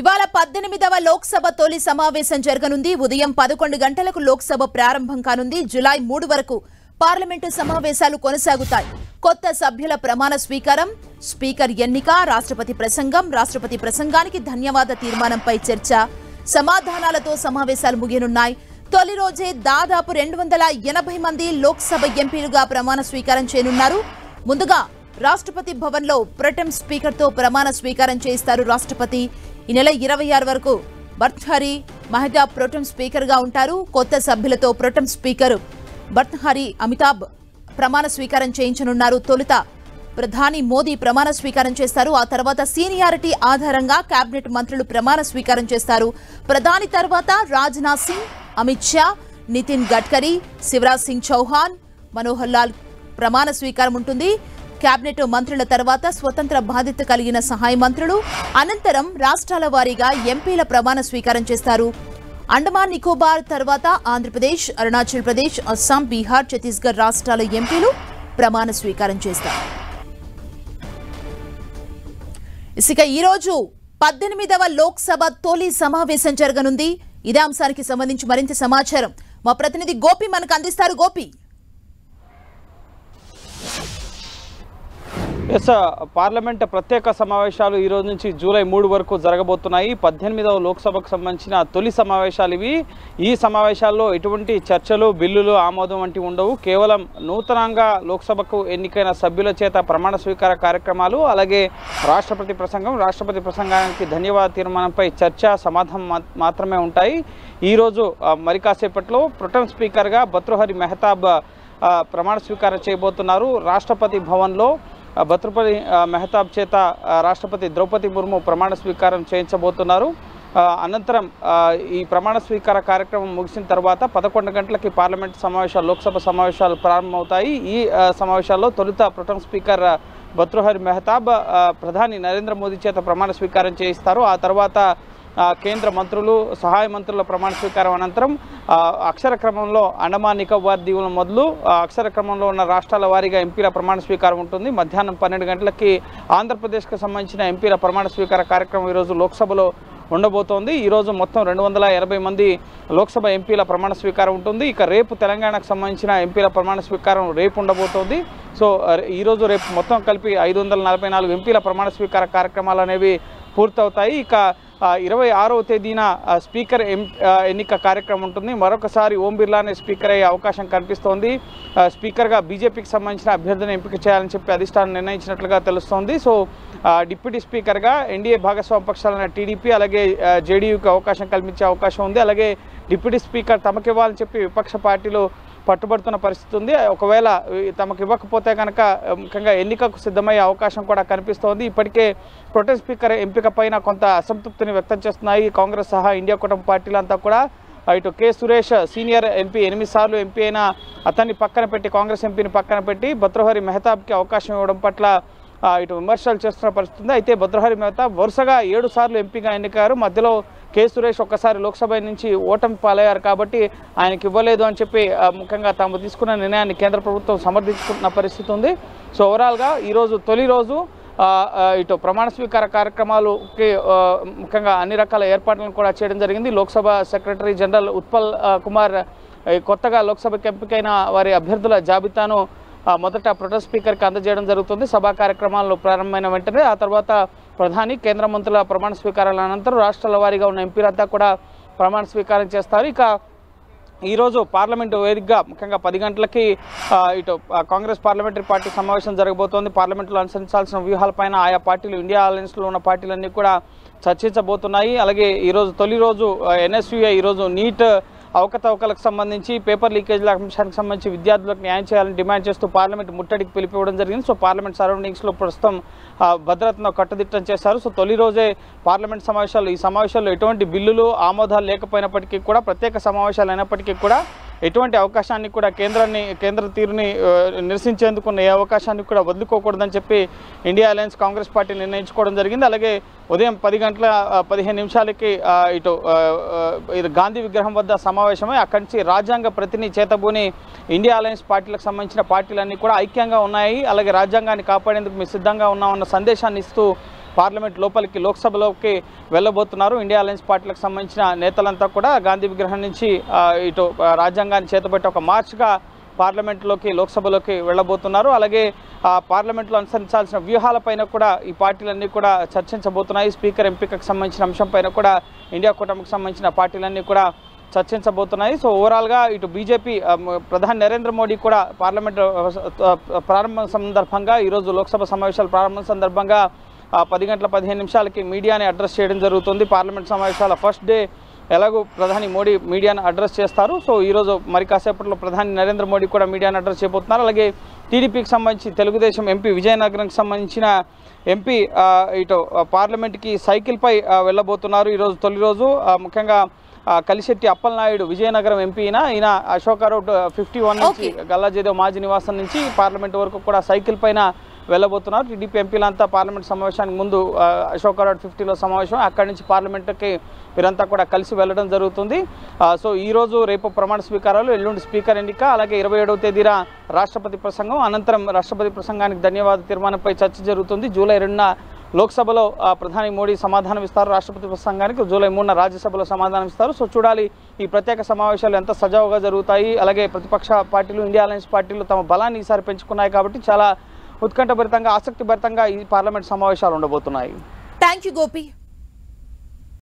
ఇవాళ 18వ లోక్సభ తొలి సమావేశం జరగనుంది. ఉదయం 11 గంటలకు లోక్సభ ప్రారంభం కానుంది. జూలై 3 వరకు పార్లమెంటు సమావేశాలు కొనసాగుతాయి. కొత్త సభ్యుల ప్రమాణ స్వీకారం, స్పీకర్ ఎన్నిక, రాష్ట్రపతి ప్రసంగం, రాష్ట్రపతి ప్రసంగానికి ధన్యవాద తీర్మానంపై చర్చ, సమాధానాలతో సమావేశాలు ముగియనున్నాయి. తొలి రోజే దాదాపు 280 మంది లోక్సభ ఎంపీలుగా ప్రమాణ స్వీకారం చేయనున్నారు. ముందుగా రాష్ట్రపతి భవన్లో ప్రొటెం స్పీకర్తో ప్రమాణ స్వీకారం చేయిస్తారు రాష్ట్రపతి. ఈ నెల 26 వరకు భర్తృహరి మహతాబ్ ప్రొటెం స్పీకర్గా ఉంటారు. కొత్త సభ్యులతో ప్రొటెం స్పీకర్ భర్తృహరి అమితాబ్ ప్రమాణ స్వీకారం చేయించనున్నారు. తొలుత ప్రధాని మోదీ ప్రమాణ స్వీకారం చేస్తారు. ఆ తర్వాత సీనియారిటీ ఆధారంగా కేబినెట్ మంత్రులు ప్రమాణ స్వీకారం చేస్తారు. ప్రధాని తర్వాత రాజ్నాథ్ సింగ్, అమిత్ షా, నితిన్ గడ్కరీ, శివరాజ్ సింగ్ చౌహాన్, మనోహర్ లాల్ ప్రమాణ స్వీకారం ఉంటుంది. కేబినెట్ మంత్రుల తర్వాత స్వతంత్ర బాధ్యత కలిగిన సహాయ మంత్రులు, అనంతరం రాష్ట్రాల వారీగా ఎంపీల ప్రమాణ స్వీకారం చేస్తారు. అండమాన్ నికోబార్ తర్వాత ఆంధ్రప్రదేశ్, అరుణాచల్ ప్రదేశ్, అస్సాం, బీహార్, ఛత్తీస్గఢ్ రాష్ట్రాల ఎంపీలు ప్రమాణ స్వీకారం చేస్తారు. ఇక ఈరోజు 18వ లోక్సభ తొలి సమావేశం జరగనుంది. ఇదే అంశానికి సంబంధించి మరింత సమాచారం మా ప్రతినిధి గోపి మనకు అందిస్తారు. గోపి, పార్లమెంట్ ప్రత్యేక సమావేశాలు ఈ రోజు నుంచి జూలై 3 వరకు జరగబోతున్నాయి. 18వ లోక్సభకు సంబంధించిన తొలి సమావేశాలు ఇవి. ఈ సమావేశాల్లో ఎటువంటి చర్చలు, బిల్లులు ఆమోదం వంటివి ఉండవు. కేవలం నూతనంగా లోక్సభకు ఎన్నికైన సభ్యుల చేత ప్రమాణ స్వీకార కార్యక్రమాలు, అలాగే రాష్ట్రపతి ప్రసంగం, రాష్ట్రపతి ప్రసంగానికి ధన్యవాద తీర్మానంపై చర్చ, సమాధానం మాత్రమే ఉంటాయి. ఈరోజు మరి కాసేపట్లో ప్రొటెం స్పీకర్గా భర్తృహరి మెహతాబ్ ప్రమాణ స్వీకారం చేయబోతున్నారు. రాష్ట్రపతి భవన్లో భర్తృహరి మెహతాబ్ చేత రాష్ట్రపతి ద్రౌపది ముర్ము ప్రమాణ స్వీకారం చేయించబోతున్నారు. అనంతరం ఈ ప్రమాణ స్వీకార కార్యక్రమం ముగిసిన తర్వాత 11 గంటలకి పార్లమెంట్ సమావేశాలు, లోక్సభ సమావేశాలు ప్రారంభమవుతాయి. ఈ సమావేశాల్లో తొలుత ప్రొటెం స్పీకర్ భర్తృహరి మెహతాబ్ ప్రధాని నరేంద్ర మోదీ చేత ప్రమాణ స్వీకారం చేయిస్తారు. ఆ తర్వాత కేంద్ర మంత్రులు, సహాయ మంత్రుల ప్రమాణ స్వీకారం అనంతరం అక్షర క్రమంలో అండమాన్ నికోబార్ దీవుల మొదలు అక్షర క్రమంలో ఉన్న రాష్ట్రాల వారీగా ఎంపీల ప్రమాణ స్వీకారం ఉంటుంది. మధ్యాహ్నం 12 గంటలకి ఆంధ్రప్రదేశ్కు సంబంధించిన ఎంపీల ప్రమాణ స్వీకార కార్యక్రమం ఈరోజు లోక్సభలో ఉండబోతోంది. ఈరోజు మొత్తం 280 మంది లోక్సభ ఎంపీల ప్రమాణ స్వీకారం ఉంటుంది. ఇక రేపు తెలంగాణకు సంబంధించిన ఎంపీల ప్రమాణ స్వీకారం రేపు ఉండబోతోంది. సో ఈరోజు రేపు మొత్తం కలిపి 544 ఎంపీల ప్రమాణ స్వీకార కార్యక్రమాలు అనేవి పూర్తవుతాయి. ఇక 26వ తేదీన స్పీకర్ ఎన్నిక కార్యక్రమం ఉంటుంది. మరొకసారి ఓం బిర్లానే స్పీకర్ అయ్యే అవకాశం కనిపిస్తోంది. స్పీకర్గా బీజేపీకి సంబంధించిన అభ్యర్థిని ఎంపిక చేయాలని చెప్పి అధిష్టానం నిర్ణయించినట్లుగా తెలుస్తోంది. సో డిప్యూటీ స్పీకర్గా ఎన్డీఏ భాగస్వామ్య పక్షాలైన టీడీపీ, అలాగే జేడీయూకి అవకాశం కల్పించే అవకాశం ఉంది. అలాగే డిప్యూటీ స్పీకర్ తమకివ్వాలని చెప్పి విపక్ష పార్టీలు పట్టుబడుతున్న పరిస్థితి ఉంది. ఒకవేళ తమకు ఇవ్వకపోతే కనుక ముఖ్యంగా ఎన్నికకు సిద్ధమయ్యే అవకాశం కూడా కనిపిస్తోంది. ఇప్పటికే ప్రొటెం స్పీకర్ ఎంపిక పైన కొంత అసంతృప్తిని వ్యక్తం చేస్తున్నాయి కాంగ్రెస్ సహా ఇండియా కూటమి పార్టీలంతా కూడా. ఇటు కె సురేష్ సీనియర్ ఎంపీ, 8 సార్లు ఎంపీ అయినా అతన్ని పక్కన పెట్టి, కాంగ్రెస్ ఎంపీని పక్కన పెట్టి భర్తృహరి మెహతాబ్కి అవకాశం ఇవ్వడం పట్ల ఇటు విమర్శలు చేస్తున్న పరిస్థితి. అయితే భర్తృహరి మెహతాబ్ వరుసగా 7 సార్లు ఎంపీగా ఎన్నికారు. మధ్యలో కె సురేష్ ఒక్కసారి లోక్సభ నుంచి ఓటమి పాలయ్యారు కాబట్టి ఆయనకి ఇవ్వలేదు అని చెప్పి ముఖ్యంగా తాము తీసుకున్న నిర్ణయాన్ని కేంద్ర ప్రభుత్వం సమర్థించుకుంటున్న పరిస్థితి ఉంది. సో ఓవరాల్గా ఈరోజు తొలి రోజు ఇటు ప్రమాణ స్వీకార కార్యక్రమాలకి ముఖ్యంగా అన్ని రకాల ఏర్పాట్లను కూడా చేయడం జరిగింది. లోక్సభ సెక్రటరీ జనరల్ ఉత్పల్ కుమార్ కొత్తగా లోక్సభకి ఎంపికైన వారి అభ్యర్థుల జాబితాను మొదట ప్రొటెం స్పీకర్కి అందజేయడం జరుగుతుంది. సభా కార్యక్రమాలు ప్రారంభమైన వెంటనే ఆ తర్వాత ప్రధాని, కేంద్ర మంత్రుల ప్రమాణ స్వీకారాల అనంతరం రాష్ట్రాల వారీగా ఉన్న ఎంపీలంతా కూడా ప్రమాణ స్వీకారం చేస్తారు. ఇక ఈరోజు పార్లమెంటు వేదికగా ముఖ్యంగా 10 గంటలకి ఇటు కాంగ్రెస్ పార్లమెంటరీ పార్టీ సమావేశం జరగబోతోంది. పార్లమెంట్లో అనుసరించాల్సిన వ్యూహాలపైన ఆయా పార్టీలు, ఇండియా అలయన్స్లో ఉన్న పార్టీలన్నీ కూడా చర్చించబోతున్నాయి. అలాగే ఈరోజు తొలి రోజు ఎన్ఎస్యుఐ ఈరోజు నీట్ అవకతవకలకు సంబంధించి, పేపర్ లీకేజ్ల అంశానికి సంబంధించి విద్యార్థులకు న్యాయం చేయాలని డిమాండ్ చేస్తూ పార్లమెంట్ ముట్టడికి పిలిపివ్వడం జరిగింది. సో పార్లమెంట్ సరౌండింగ్స్లో ప్రస్తుతం భద్రతను కట్టుదిట్టం చేశారు. సో తొలి రోజే పార్లమెంట్ సమావేశాలు, ఈ సమావేశాల్లో ఎటువంటి బిల్లులు ఆమోదాలు లేకపోయినప్పటికీ కూడా, ప్రత్యేక సమావేశాలు అయినప్పటికీ కూడా ఎటువంటి అవకాశాన్ని కూడా కేంద్ర తీరుని నిరసించేందుకు ఏ అవకాశాన్ని కూడా వదులుకోకూడదని చెప్పి ఇండియా అలయన్స్ కాంగ్రెస్ పార్టీ నిర్ణయించుకోవడం జరిగింది. అలాగే ఉదయం 10 గంటల 15 నిమిషాలకి ఇటు గాంధీ విగ్రహం వద్ద సమావేశమై అక్కడి నుంచి రాజ్యాంగ ప్రతిని చేతబూని ఇండియా అలయన్స్ పార్టీలకు సంబంధించిన పార్టీలన్నీ కూడా ఐక్యంగా ఉన్నాయి. అలాగే రాజ్యాంగాన్ని కాపాడేందుకు మేము సిద్ధంగా ఉన్నామన్న సందేశాన్ని ఇస్తూ పార్లమెంట్ లోపలికి లోక్సభలోకి వెళ్ళబోతున్నారు. ఇండియా అలయన్స్ పార్టీలకు సంబంధించిన నేతలంతా కూడా గాంధీ విగ్రహం నుంచి ఇటు రాజ్యాంగాన్ని చేతబట్టి ఒక మార్చ్గా పార్లమెంట్లోకి లోక్సభలోకి వెళ్ళబోతున్నారు. అలాగే పార్లమెంట్లో అనుసరించాల్సిన వ్యూహాలపైన కూడా ఈ పార్టీలన్నీ కూడా చర్చించబోతున్నాయి. స్పీకర్ ఎంపికకు సంబంధించిన అంశంపైన కూడా ఇండియా కూటమికి సంబంధించిన పార్టీలన్నీ కూడా చర్చించబోతున్నాయి. సో ఓవరాల్గా ఇటు బీజేపీ ప్రధాని నరేంద్ర మోడీ కూడా పార్లమెంట్ ప్రారంభం సందర్భంగా ఈరోజు లోక్సభ సమావేశాల ప్రారంభం సందర్భంగా 10 గంటల 15 నిమిషాలకి మీడియాని అడ్రస్ చేయడం జరుగుతుంది. పార్లమెంట్ సమావేశాల ఫస్ట్ డే ఎలాగో ప్రధాని మోడీ మీడియాను అడ్రస్ చేస్తారు. సో ఈరోజు మరి కాసేపట్లో ప్రధాని నరేంద్ర మోడీ కూడా మీడియాను అడ్రస్ చేయబోతున్నారు. అలాగే టీడీపీకి సంబంధించి తెలుగుదేశం ఎంపీ విజయనగరంకి సంబంధించిన ఎంపీ ఇటు పార్లమెంట్కి సైకిల్పై వెళ్ళబోతున్నారు. ఈరోజు తొలి రోజు ముఖ్యంగా కలిశెట్టి అప్పలనాయుడు విజయనగరం ఎంపీ ఈయన అశోక రోడ్ 51 నుంచి గల్లాజేదేవ్ మాజీ నివాసం నుంచి పార్లమెంట్ వరకు కూడా సైకిల్ పైన వెళ్ళబోతున్నారు. టీడీపీ ఎంపీలంతా పార్లమెంట్ సమావేశానికి ముందు అశోక రోడ్ 50లో సమావేశం, అక్కడి నుంచి పార్లమెంట్కి వీరంతా కూడా కలిసి వెళ్ళడం జరుగుతుంది. సో ఈరోజు రేపు ప్రమాణ స్వీకారాలు, ఎల్లుండి స్పీకర్ ఎన్నిక, అలాగే 27వ తేదీన రాష్ట్రపతి ప్రసంగం, అనంతరం రాష్ట్రపతి ప్రసంగానికి ధన్యవాద తీర్మానంపై చర్చ జరుగుతుంది. జూలై 2న లోక్సభలో ప్రధాని మోడీ సమాధానం ఇస్తారు. రాష్ట్రపతి ప్రసంగానికి జూలై 3న రాజ్యసభలో సమాధానం ఇస్తారు. సో చూడాలి ఈ ప్రత్యేక సమావేశాలు ఎంత సజావుగా జరుగుతాయి. అలాగే ప్రతిపక్ష పార్టీలు, ఇండియా అలయన్స్ పార్టీలు తమ బలాన్ని ఈసారి పెంచుకున్నాయి కాబట్టి చాలా ఉత్కంఠభరితంగా, ఆసక్తిభరితంగా ఈ పార్లమెంట్ సమావేశాలు ఉండబోతున్నాయి. Thank you Gopi.